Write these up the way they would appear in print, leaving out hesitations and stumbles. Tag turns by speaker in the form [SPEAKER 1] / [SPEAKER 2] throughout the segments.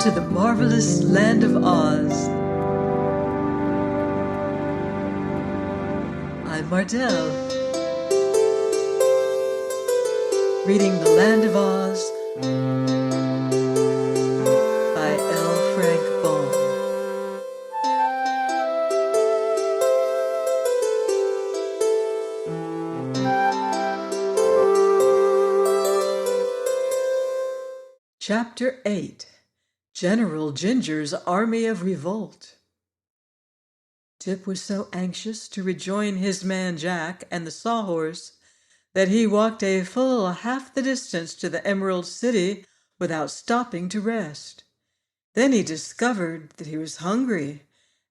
[SPEAKER 1] to the marvelous land of Oz. I'm Martell, reading The Land of Oz by L. Frank Baum. Chapter 8. General Jinjur's Army of Revolt. Tip was so anxious to rejoin his man Jack and the Sawhorse that he walked a full half the distance to the Emerald City without stopping to rest. Then he discovered that he was hungry,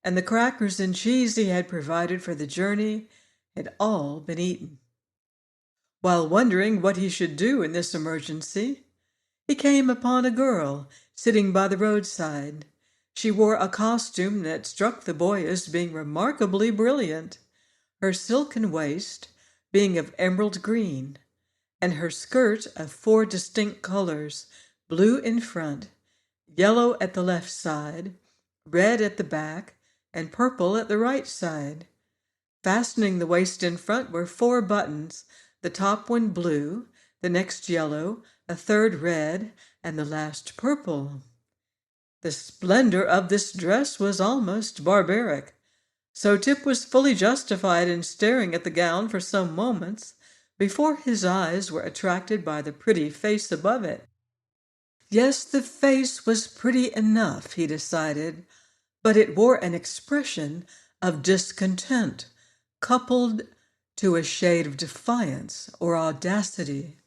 [SPEAKER 1] and the crackers and cheese he had provided for the journey had all been eaten. While wondering what he should do in this emergency, he came upon a girl sitting by the roadside. She wore a costume that struck the boy as being remarkably brilliant, her silken waist being of emerald green, and her skirt of 4 distinct colors: blue in front, yellow at the left side, red at the back, and purple at the right side. Fastening the waist in front were 4 buttons, the top one blue, the next yellow, a third red, and the last purple. The splendor of this dress was almost barbaric, so Tip was fully justified in staring at the gown for some moments before his eyes were attracted by the pretty face above it. Yes, the face was pretty enough, he decided, but it wore an expression of discontent, coupled to a shade of defiance or audacity.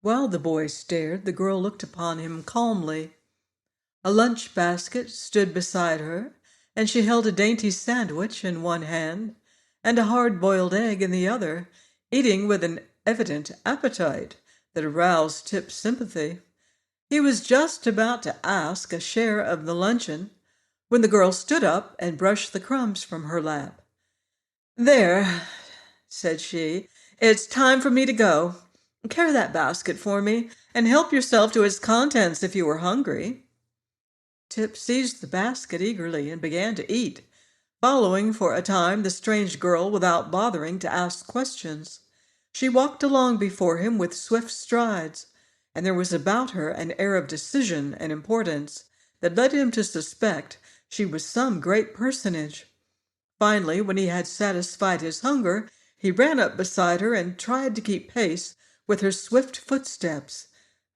[SPEAKER 1] While the boy stared, the girl looked upon him calmly. A lunch basket stood beside her, and she held a dainty sandwich in one hand and a hard-boiled egg in the other, eating with an evident appetite that aroused Tip's sympathy. He was just about to ask a share of the luncheon when the girl stood up and brushed the crumbs from her lap. "There," said she, "it's time for me to go. Carry that basket for me, and help yourself to its contents if you are hungry." Tip seized the basket eagerly and began to eat, following for a time the strange girl without bothering to ask questions. She walked along before him with swift strides, and there was about her an air of decision and importance that led him to suspect she was some great personage. Finally, when he had satisfied his hunger, he ran up beside her and tried to keep pace with her swift footsteps,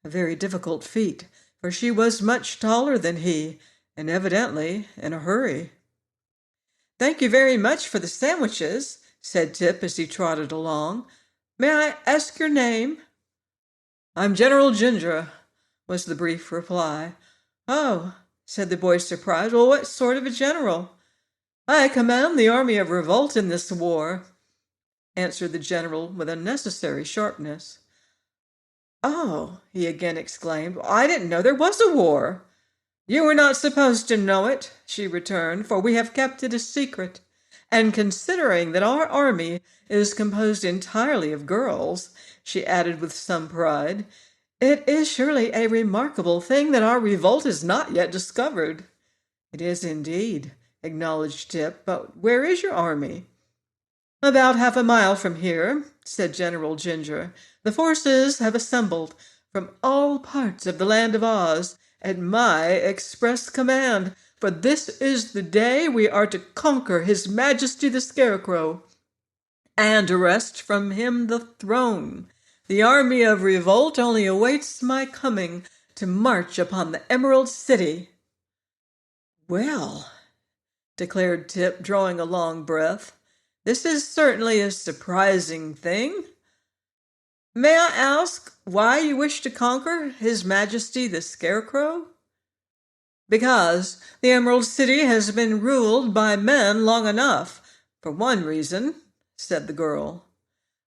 [SPEAKER 1] a very difficult feat, for she was much taller than he, and evidently in a hurry. "Thank you very much for the sandwiches," said Tip as he trotted along. "May I ask your name?" "I'm General Jinjur," was the brief reply. "Oh," said the boy, surprised. "Well, what sort of a general?" "I command the army of revolt in this war," answered the general with unnecessary sharpness. "Oh," he again exclaimed, "I didn't know there was a war." "You were not supposed to know it," she returned, "for we have kept it a secret. And considering that our army is composed entirely of girls," she added with some pride, "it is surely a remarkable thing that our revolt is not yet discovered." "It is indeed," acknowledged Tip, "but where is your army?" "About half a mile from here," said General Jinjur. "The forces have assembled from all parts of the land of Oz at my express command, for this is the day we are to conquer His Majesty the Scarecrow and wrest from him the throne. The army of revolt only awaits my coming to march upon the Emerald City." "Well," declared Tip, drawing a long breath, "this is certainly a surprising thing. May I ask why you wish to conquer His Majesty the Scarecrow?" "Because the Emerald City has been ruled by men long enough, for one reason," said the girl.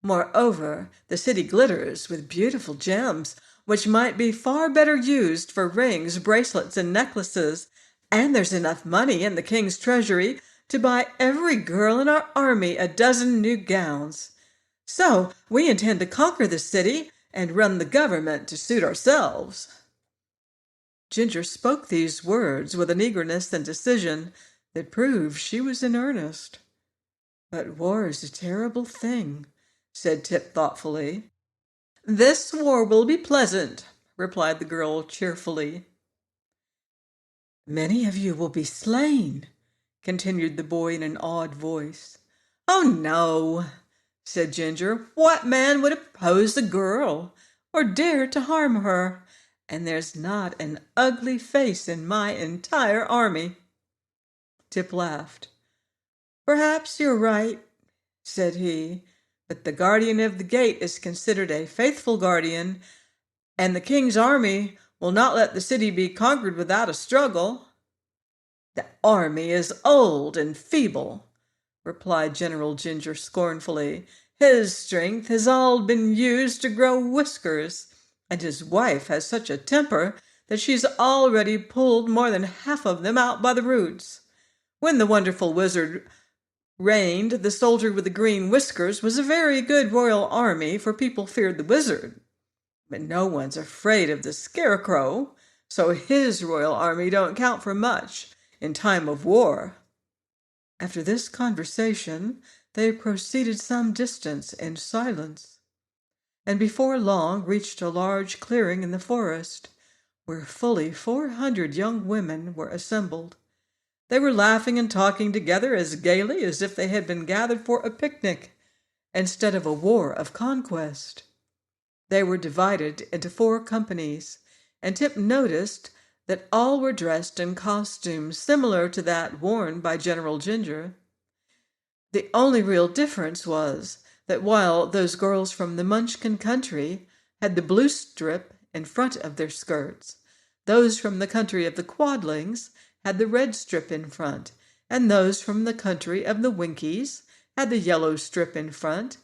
[SPEAKER 1] "Moreover, the city glitters with beautiful gems, which might be far better used for rings, bracelets, and necklaces, and there's enough money in the king's treasury to buy every girl in our army a dozen new gowns. So we intend to conquer the city and run the government to suit ourselves." Ginger spoke these words with an eagerness and decision that proved she was in earnest. "But war is a terrible thing," said Tip thoughtfully. "This war will be pleasant," replied the girl cheerfully. "Many of you will be slain," continued the boy in an awed voice. "Oh, no," said Ginger. "What man would oppose the girl or dare to harm her? And there's not an ugly face in my entire army." Tip laughed. "Perhaps you're right," said he, "but the guardian of the gate is considered a faithful guardian, and the king's army will not let the city be conquered without a struggle." "The army is old and feeble," replied General Jinjur scornfully. "His strength has all been used to grow whiskers, and his wife has such a temper that she's already pulled more than half of them out by the roots. When the wonderful wizard reigned, the soldier with the green whiskers was a very good royal army, for people feared the wizard. But no one's afraid of the scarecrow, so his royal army don't count for much in time of war." After this conversation, they proceeded some distance in silence, and before long reached a large clearing in the forest, where fully 400 young women were assembled. They were laughing and talking together as gaily as if they had been gathered for a picnic instead of a war of conquest. They were divided into 4 companies, and Tip noticed that all were dressed in costumes similar to that worn by General Jinjur. The only real difference was that while those girls from the Munchkin country had the blue strip in front of their skirts, those from the country of the Quadlings had the red strip in front, and those from the country of the Winkies had the yellow strip in front,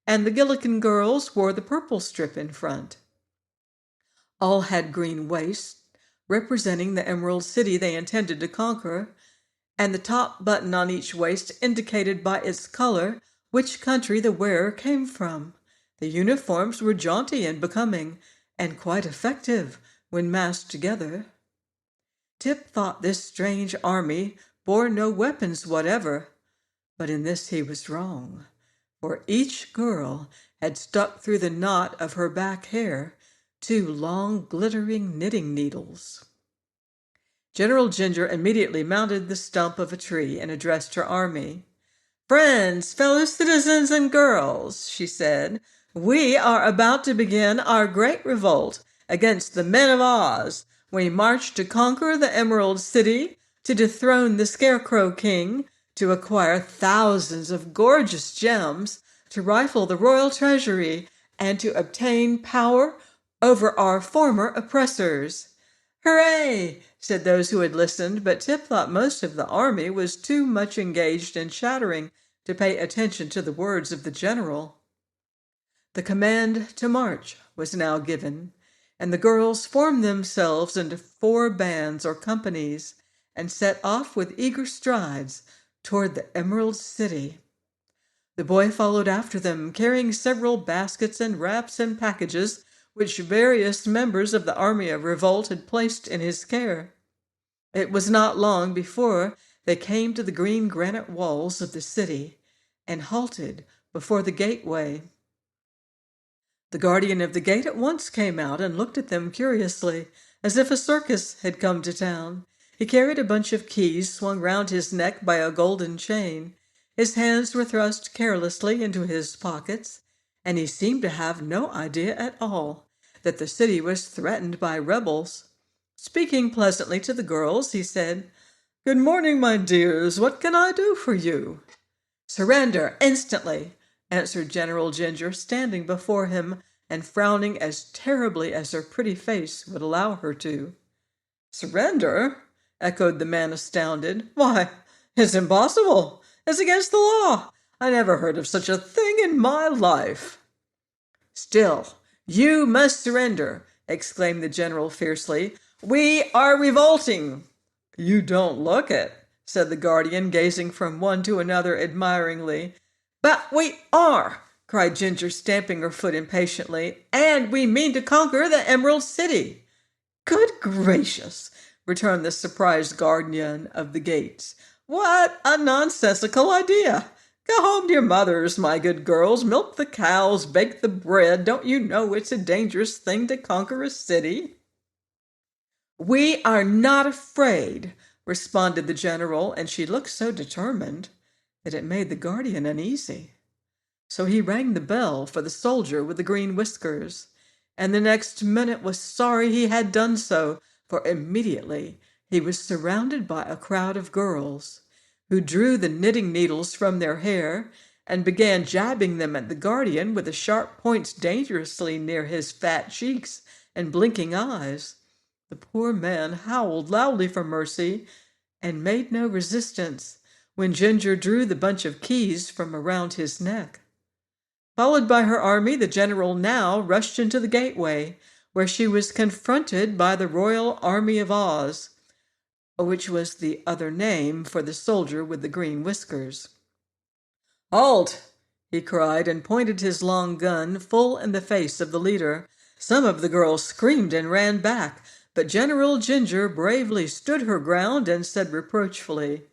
[SPEAKER 1] and the Gillikin girls wore the purple strip in front. All had green waists, representing the Emerald City they intended to conquer, and the top button on each waist indicated by its color which country the wearer came from. The uniforms were jaunty and becoming, and quite effective when massed together. Tip thought this strange army bore no weapons whatever, but in this he was wrong, for each girl had stuck through the knot of her back hair 2 long glittering knitting needles. General Jinjur immediately mounted the stump of a tree and addressed her army. "Friends, fellow citizens and girls," she said, "we are about to begin our great revolt against the men of Oz. We march to conquer the Emerald City, to dethrone the Scarecrow King, to acquire thousands of gorgeous gems, to rifle the royal treasury, and to obtain power over our former oppressors." "Hooray!" said those who had listened, but Tip thought most of the army was too much engaged in chattering to pay attention to the words of the general. The command to march was now given, and the girls formed themselves into 4 bands or companies and set off with eager strides toward the Emerald City. The boy followed after them, carrying several baskets and wraps and packages which various members of the army of revolt had placed in his care. It was not long before they came to the green granite walls of the city and halted before the gateway. The guardian of the gate at once came out and looked at them curiously, as if a circus had come to town. He carried a bunch of keys swung round his neck by a golden chain. His hands were thrust carelessly into his pockets, and he seemed to have no idea at all that the city was threatened by rebels. Speaking pleasantly to the girls, he said, "Good morning, my dears. What can I do for you?" "Surrender instantly," answered General Jinjur, standing before him and frowning as terribly as her pretty face would allow her to. "Surrender?" echoed the man, astounded. "Why, it's impossible. It's against the law. I never heard of such a thing in my life." "Still, you must surrender," exclaimed the general fiercely. "We are revolting." "You don't look it," said the guardian, gazing from one to another admiringly. "But we are," cried Ginger, stamping her foot impatiently, "and we mean to conquer the Emerald City." Good gracious, returned the surprised guardian of the gates. What a nonsensical idea! Go home to your mothers, my good girls. Milk the cows, bake the bread. Don't you know it's a dangerous thing to conquer a city? We are not afraid, responded the general, and she looked so determined that it made the guardian uneasy. So he rang the bell for the soldier with the green whiskers, and the next minute was sorry he had done so, for immediately he was surrounded by a crowd of girls, who drew the knitting needles from their hair and began jabbing them at the guardian with the sharp points dangerously near his fat cheeks and blinking eyes. The poor man howled loudly for mercy and made no resistance when Jinjur drew the bunch of keys from around his neck. Followed by her army, the general now rushed into the gateway, where she was confronted by the Royal Army of Oz, which was the other name for the soldier with the green whiskers. Halt! He cried and pointed his long gun full in the face of the leader. Some of the girls screamed and ran back, but General Jinjur bravely stood her ground and said reproachfully,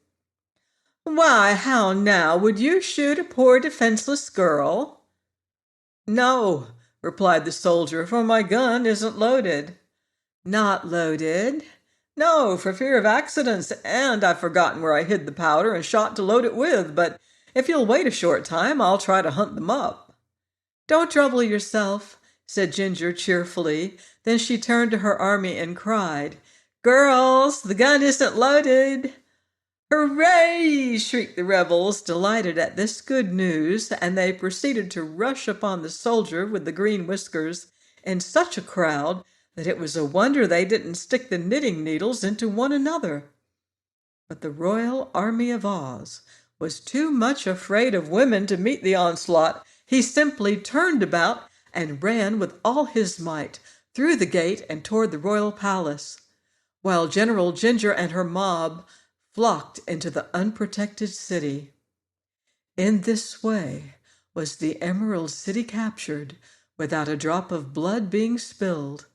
[SPEAKER 1] "Why, how now? Would you shoot a poor defenseless girl?" "No," replied the soldier, "for my gun isn't loaded." "Not loaded?" "No, for fear of accidents, and I've forgotten where I hid the powder and shot to load it with, but if you'll wait a short time, I'll try to hunt them up." "Don't trouble yourself," said Jinjur cheerfully. Then she turned to her army and cried, "Girls, the gun isn't loaded." "Hooray!" shrieked the rebels, delighted at this good news, and they proceeded to rush upon the soldier with the green whiskers in such a crowd that it was a wonder they didn't stick the knitting needles into one another. But the Royal Army of Oz was too much afraid of women to meet the onslaught. He simply turned about and ran with all his might through the gate and toward the royal palace, while General Jinjur and her mob flocked into the unprotected city. In this way was the Emerald City captured without a drop of blood being spilled.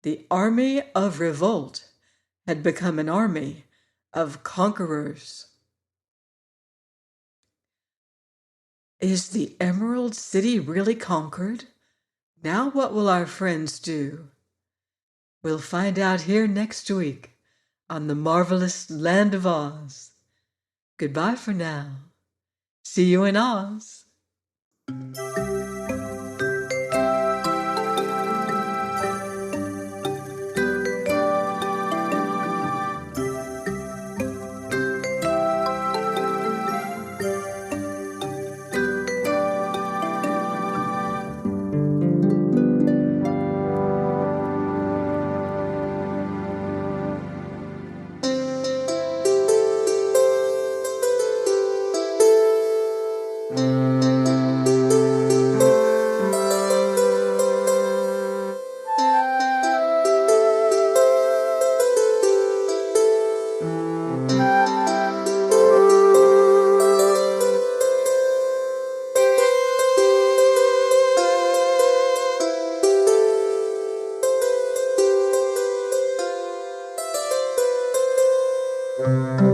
[SPEAKER 1] The army of Revolt had become an army of conquerors. Is the Emerald City really conquered? Now what will our friends do? We'll find out here next week on the marvelous Land of Oz. Goodbye for now. See you in Oz. Thank you.